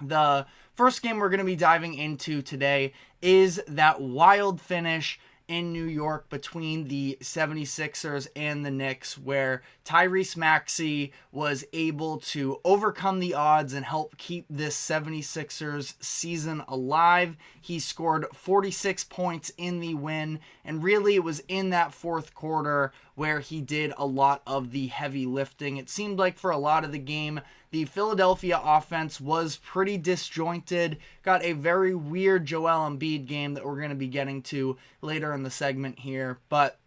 The first game we're going to be diving into today is that wild finish in New York between the 76ers and the Knicks, where Tyrese Maxey was able to overcome the odds and help keep this 76ers season alive. He scored 46 points in the win, and really it was in that fourth quarter where he did a lot of the heavy lifting. It seemed like for a lot of the game, the Philadelphia offense was pretty disjointed. Got a very weird Joel Embiid game that we're going to be getting to later in the segment here. But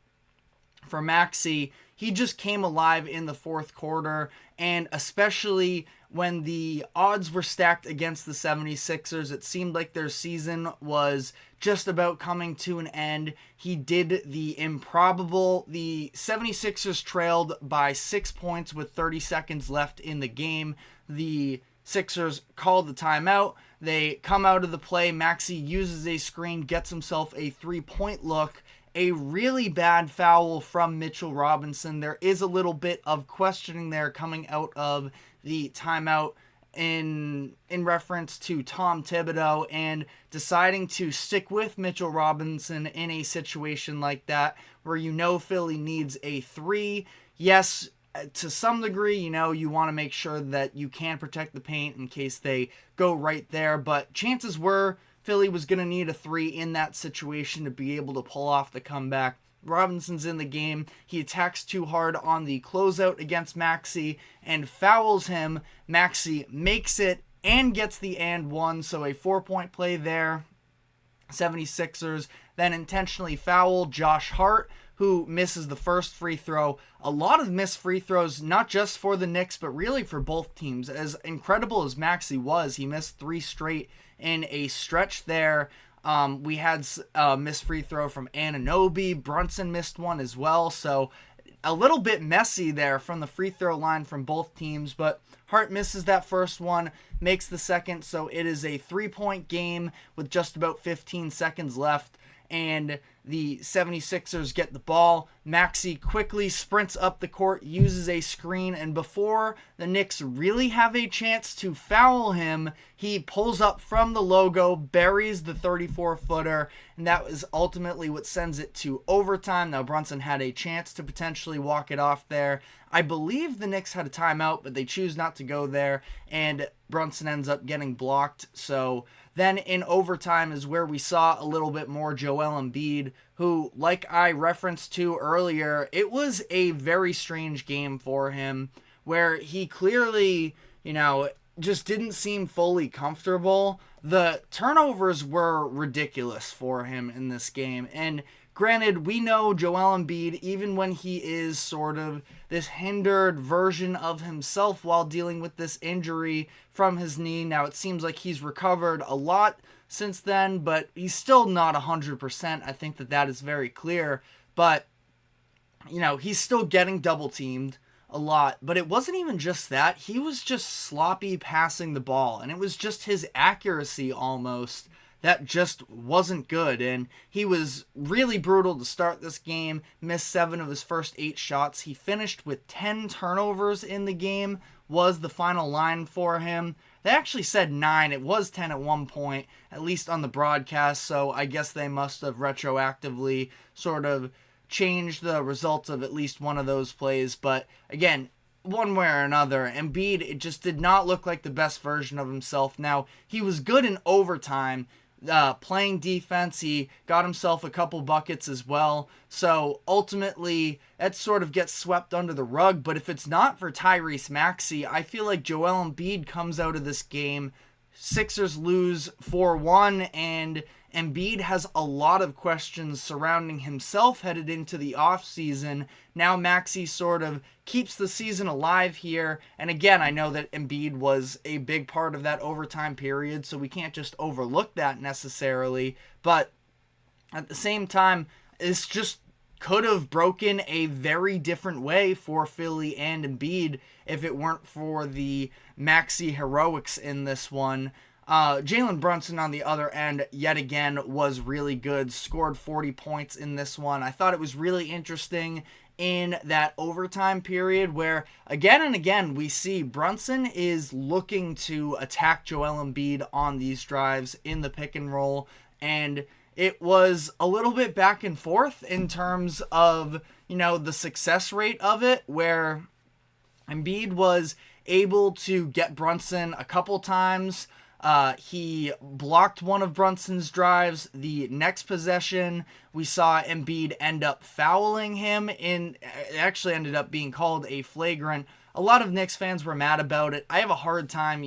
for Maxey, he just came alive in the fourth quarter, and especially when the odds were stacked against the 76ers, it seemed like their season was just about coming to an end. He did the improbable. The 76ers trailed by 6 points with 30 seconds left in the game. The Sixers called the timeout. They come out of the play. Maxey uses a screen, gets himself a three-point look. A really bad foul from Mitchell Robinson. There is a little bit of questioning there coming out of the timeout in reference to Tom Thibodeau and deciding to stick with Mitchell Robinson in a situation like that where Philly needs a three. Yes, to some degree, you want to make sure that you can protect the paint in case they go right there, but chances were Philly was going to need a three in that situation to be able to pull off the comeback. Robinson's in the game. He attacks too hard on the closeout against Maxey and fouls him. Maxey makes it and gets the and one, so a 4-point play there. 76ers then intentionally foul Josh Hart, who misses the first free throw. A lot of missed free throws, not just for the Knicks, but really for both teams. As incredible as Maxey was, he missed 3 straight in a stretch there. We had a missed free throw from Anunoby. Brunson missed one as well. So a little bit messy there from the free throw line from both teams. But Hart misses that first one, makes the second. So it is a 3-point game with just about 15 seconds left. And the 76ers get the ball. Maxey quickly sprints up the court, uses a screen, and before the Knicks really have a chance to foul him, he pulls up from the logo, buries the 34-footer, and that was ultimately what sends it to overtime. Now, Brunson had a chance to potentially walk it off there. I believe the Knicks had a timeout, but they choose not to go there, and Brunson ends up getting blocked. So then in overtime is where we saw a little bit more Joel Embiid, who, like I referenced to earlier, it was a very strange game for him where he clearly, just didn't seem fully comfortable. The turnovers were ridiculous for him in this game. And granted, we know Joel Embiid, even when he is sort of this hindered version of himself while dealing with this injury from his knee. Now, it seems like he's recovered a lot since then, but he's still not 100%. I think that is very clear. But, he's still getting double-teamed a lot. But it wasn't even just that. He was just sloppy passing the ball. And it was just his accuracy almost that just wasn't good, and he was really brutal to start this game, missed 7 of his first 8 shots. He finished with 10 turnovers in the game, was the final line for him. They actually said 9. It was 10 at one point, at least on the broadcast, so I guess they must have retroactively sort of changed the results of at least one of those plays. But again, one way or another, Embiid, it just did not look like the best version of himself. Now, he was good in overtime, playing defense. He got himself a couple buckets as well. So ultimately, that sort of gets swept under the rug. But if it's not for Tyrese Maxey, I feel like Joel Embiid comes out of this game. Sixers lose 4-1, and Embiid has a lot of questions surrounding himself headed into the offseason. Now Maxey sort of keeps the season alive here. And again, I know that Embiid was a big part of that overtime period, so we can't just overlook that necessarily. But at the same time, this just could have broken a very different way for Philly and Embiid if it weren't for the Maxey heroics in this one. Jalen Brunson, on the other end, yet again, was really good. Scored 40 points in this one. I thought it was really interesting in that overtime period where again and again we see Brunson is looking to attack Joel Embiid on these drives in the pick and roll, and it was a little bit back and forth in terms of, the success rate of it, where Embiid was able to get Brunson a couple times. He blocked one of Brunson's drives. The next possession, we saw Embiid end up fouling him. It actually ended up being called a flagrant. A lot of Knicks fans were mad about it. I have a hard time,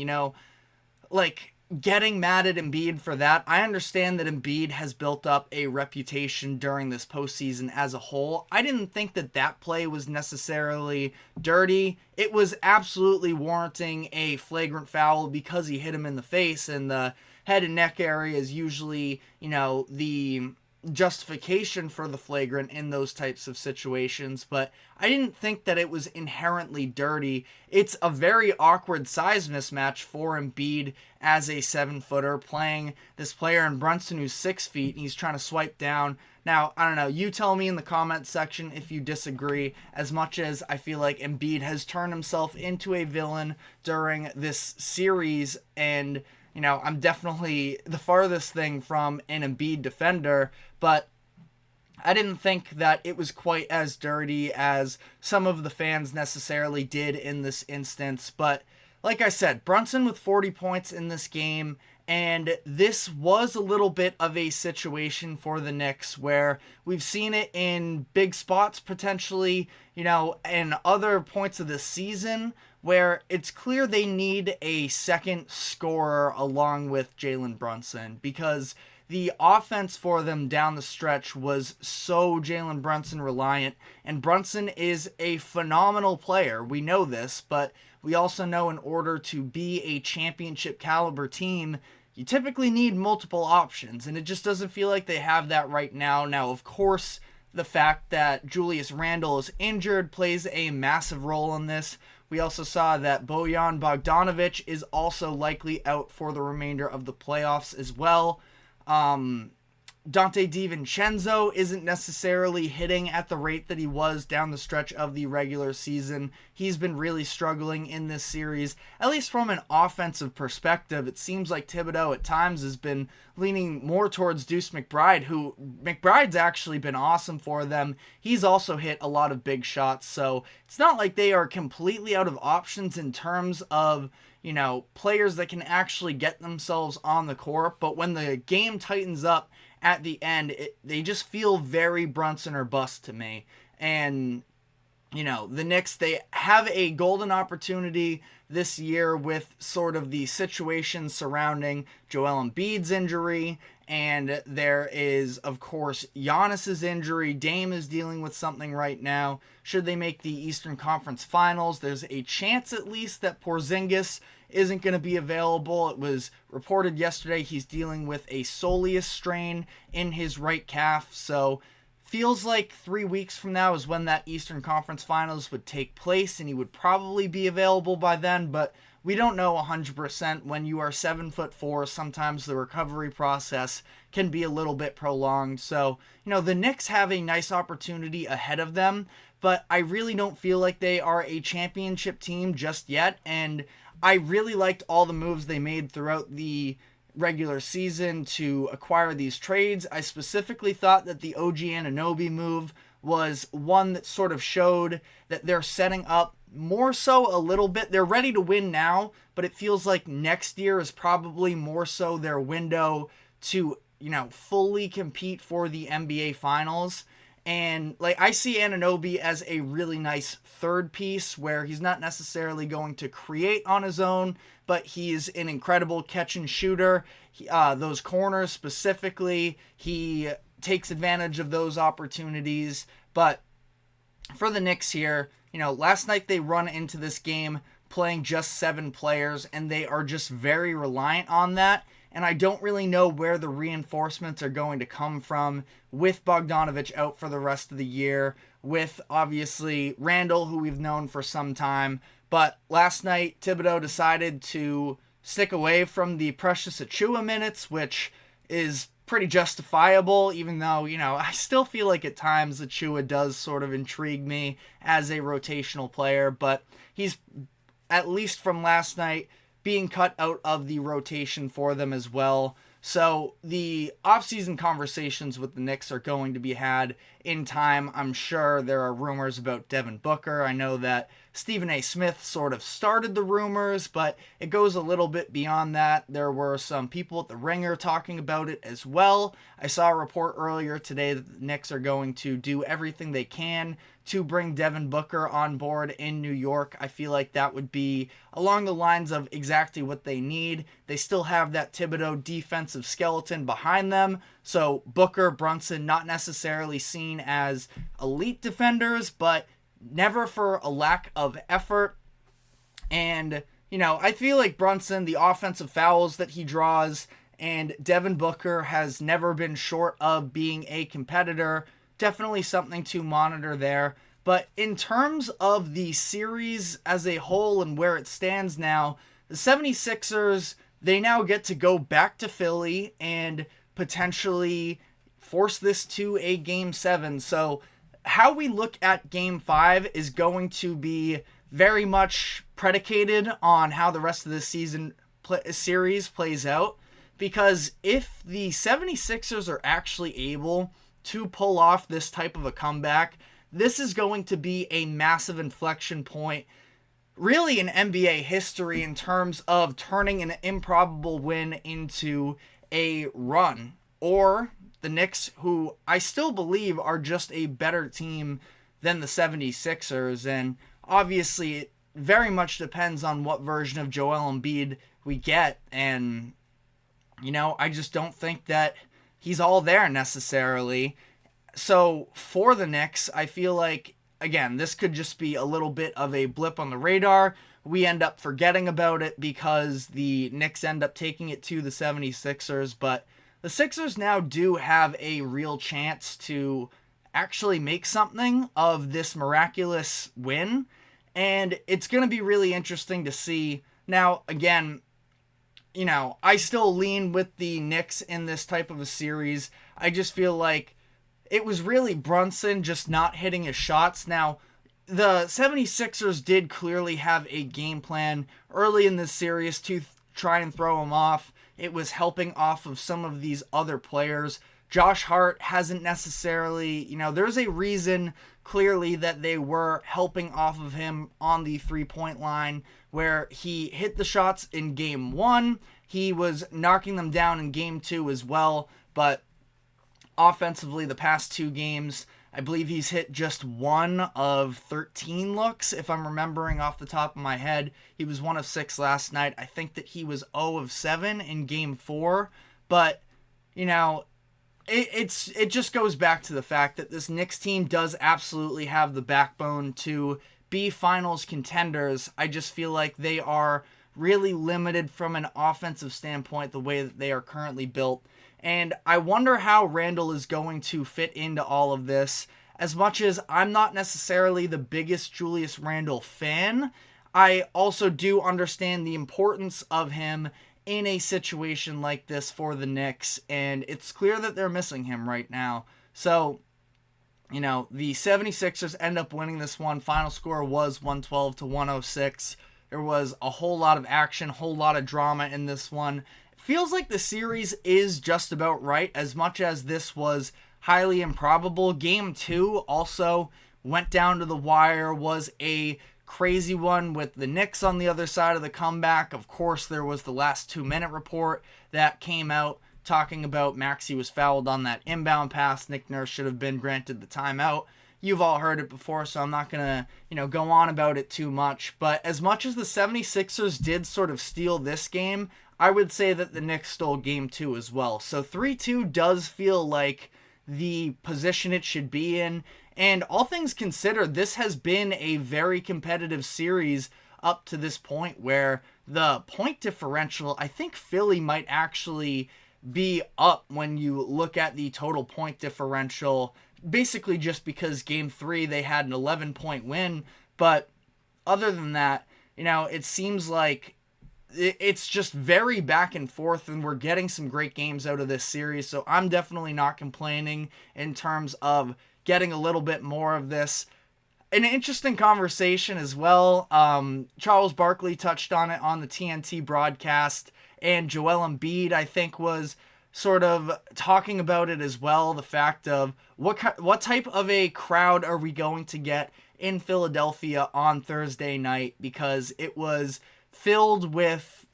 getting mad at Embiid for that. I understand that Embiid has built up a reputation during this postseason as a whole. I didn't think that play was necessarily dirty. It was absolutely warranting a flagrant foul because he hit him in the face, and the head and neck area is usually, the justification for the flagrant in those types of situations, but I didn't think that it was inherently dirty. It's a very awkward size mismatch for Embiid as a 7-footer playing this player in Brunson who's 6 feet and he's trying to swipe down. Now, I don't know, you tell me in the comment section if you disagree, as much as I feel like Embiid has turned himself into a villain during this series, and I'm definitely the farthest thing from an Embiid defender, but I didn't think that it was quite as dirty as some of the fans necessarily did in this instance. But like I said, Brunson with 40 points in this game, and this was a little bit of a situation for the Knicks where we've seen it in big spots potentially, and other points of the season where it's clear they need a second scorer along with Jalen Brunson, because the offense for them down the stretch was so Jalen Brunson reliant, and Brunson is a phenomenal player. We know this, but we also know in order to be a championship caliber team, you typically need multiple options, and it just doesn't feel like they have that right now. Now, of course, the fact that Julius Randle is injured plays a massive role in this. We also saw that Bojan Bogdanovic is also likely out for the remainder of the playoffs as well. Dante DiVincenzo isn't necessarily hitting at the rate that he was down the stretch of the regular season. He's been really struggling in this series, at least from an offensive perspective. It seems like Thibodeau at times has been leaning more towards Deuce McBride, who McBride's actually been awesome for them. He's also hit a lot of big shots, so it's not like they are completely out of options in terms of players that can actually get themselves on the court. But when the game tightens up at the end, they just feel very Brunson or bust to me. And, the Knicks, they have a golden opportunity this year with sort of the situation surrounding Joel Embiid's injury. And there is, of course, Giannis's injury. Dame is dealing with something right now. Should they make the Eastern Conference Finals, there's a chance at least that Porzingis isn't going to be available. It was reported yesterday he's dealing with a soleus strain in his right calf. So feels like 3 weeks from now is when that Eastern Conference Finals would take place, and he would probably be available by then, but we don't know 100%. When you are 7'4", sometimes the recovery process can be a little bit prolonged. So, the Knicks have a nice opportunity ahead of them, but I really don't feel like they are a championship team just yet, and I really liked all the moves they made throughout the regular season to acquire these trades. I specifically thought that the OG Anunoby move was one that sort of showed that they're setting up more so a little bit. They're ready to win now, but it feels like next year is probably more so their window to, fully compete for the NBA Finals. And I see Anunoby as a really nice third piece where he's not necessarily going to create on his own, but he's an incredible catch and shooter. Those corners specifically, he takes advantage of those opportunities. But for the Knicks here, last night they run into this game playing just 7 players, and they are just very reliant on that. And I don't really know where the reinforcements are going to come from with Bogdanovic out for the rest of the year, with obviously Randall, who we've known for some time. But last night, Thibodeau decided to stick away from the Precious Achiuwa minutes, which is pretty justifiable, even though, I still feel like at times Achua does sort of intrigue me as a rotational player, but he's, at least from last night, being cut out of the rotation for them as well. So the offseason conversations with the Knicks are going to be had in time. I'm sure there are rumors about Devin Booker. I know that Stephen A. Smith sort of started the rumors, but it goes a little bit beyond that. There were some people at the Ringer talking about it as well. I saw a report earlier today that the Knicks are going to do everything they can to bring Devin Booker on board in New York. I feel like that would be along the lines of exactly what they need. They still have that Thibodeau defensive skeleton behind them. So Booker, Brunson, not necessarily seen as elite defenders, but never for a lack of effort. And, I feel like Brunson, the offensive fouls that he draws, and Devin Booker has never been short of being a competitor. Definitely something to monitor there. But in terms of the series as a whole and where it stands now, the 76ers, they now get to go back to Philly and potentially force this to a Game 7. So how we look at Game 5 is going to be very much predicated on how the rest of the series plays out. Because if the 76ers are actually able to pull off this type of a comeback, this is going to be a massive inflection point, really in NBA history, in terms of turning an improbable win into a run. Or the Knicks, who I still believe are just a better team than the 76ers, and obviously it very much depends on what version of Joel Embiid we get, and I just don't think that he's all there necessarily. So for the Knicks, I feel like, again, this could just be a little bit of a blip on the radar. We end up forgetting about it because the Knicks end up taking it to the 76ers. But the Sixers now do have a real chance to actually make something of this miraculous win. And it's going to be really interesting to see. Now, again, I still lean with the Knicks in this type of a series. I just feel like it was really Brunson just not hitting his shots. Now, the 76ers did clearly have a game plan early in this series to try and throw him off. It was helping off of some of these other players. Josh Hart hasn't necessarily, there's a reason clearly that they were helping off of him on the three-point line, where he hit the shots in Game 1. He was knocking them down in Game 2 as well, but offensively, the past 2 games, I believe he's hit just 1 of 13 looks, if I'm remembering off the top of my head. He was 1 of 6 last night. I think that he was 0 of 7 in Game 4, but, it just goes back to the fact that this Knicks team does absolutely have the backbone to be finals contenders. I just feel like they are really limited from an offensive standpoint the way that they are currently built. And I wonder how Randall is going to fit into all of this. As much as I'm not necessarily the biggest Julius Randle fan, I also do understand the importance of him in a situation like this for the Knicks, and it's clear that they're missing him right now. So, the 76ers end up winning this one. Final score was 112-106. There was a whole lot of action, whole lot of drama in this one. Feels like the series is just about right, as much as this was highly improbable. Game 2 also went down to the wire, was a crazy one with the Knicks on the other side of the comeback. Of course, there was the last 2-minute report that came out talking about Maxey was fouled on that inbound pass. Nick Nurse should have been granted the timeout. You've all heard it before, so I'm not going to, go on about it too much. But as much as the 76ers did sort of steal this game, I would say that the Knicks stole Game 2 as well. So 3-2 does feel like the position it should be in. And all things considered, this has been a very competitive series up to this point, where the point differential, I think Philly might actually be up when you look at the total point differential, basically just because Game 3 they had an 11-point win. But other than that, it seems like it's just very back and forth, and we're getting some great games out of this series. So I'm definitely not complaining in terms of getting a little bit more of this. An interesting conversation as well. Charles Barkley touched on it on the TNT broadcast, and Joel Embiid, I think, was sort of talking about it as well. The fact of what type of a crowd are we going to get in Philadelphia on Thursday night, because it was filled with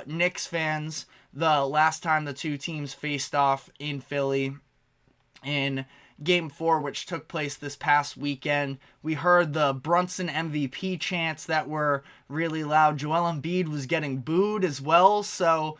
Knicks fans the last time the two teams faced off in Philly in Game 4, which took place this past weekend. We heard the Brunson MVP chants that were really loud. Joel Embiid was getting booed as well, so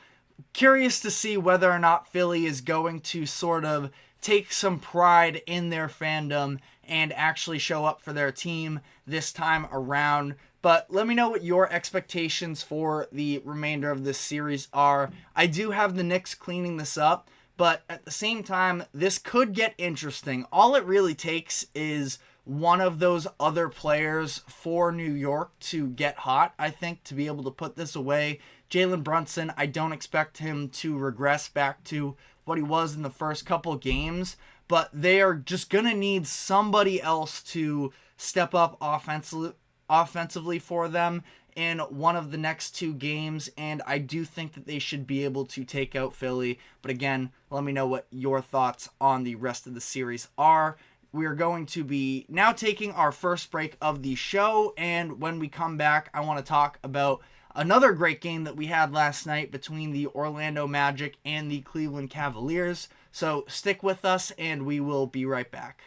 curious to see whether or not Philly is going to sort of take some pride in their fandom and actually show up for their team this time around. But let me know what your expectations for the remainder of this series are. I do have the Knicks cleaning this up, but at the same time, this could get interesting. All it really takes is one of those other players for New York to get hot, I think, to be able to put this away. Jalen Brunson, I don't expect him to regress back to what he was in the first couple games, but they are just going to need somebody else to step up offensively for them in one of the next two games, and I do think that they should be able to take out Philly. But again, let me know what your thoughts on the rest of the series are. We are going to be now taking our first break of the show, and when we come back, I want to talk about another great game that we had last night between the Orlando Magic and the Cleveland Cavaliers. So stick with us, and we will be right back.